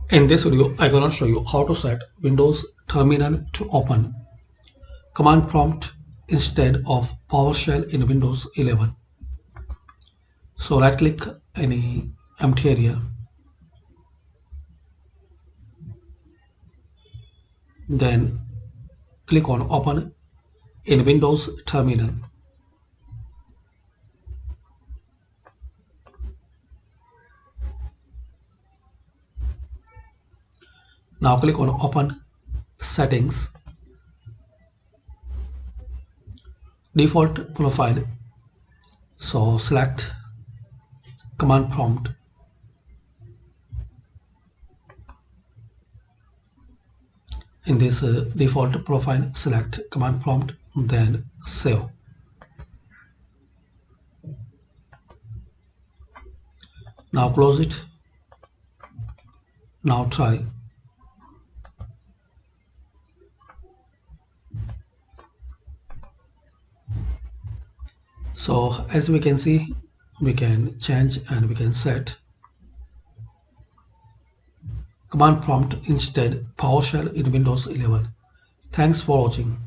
In this video, I'm going to show you how to set Windows terminal to open command prompt instead of PowerShell in Windows 11. So right click any empty area, then click on open in Windows terminal. Now click on open settings, default profile. So select command prompt. In this default profile, select command prompt, then save. Now close it. Now try. So as we can see, we can change and we can set command prompt instead PowerShell in Windows 11. Thanks for watching.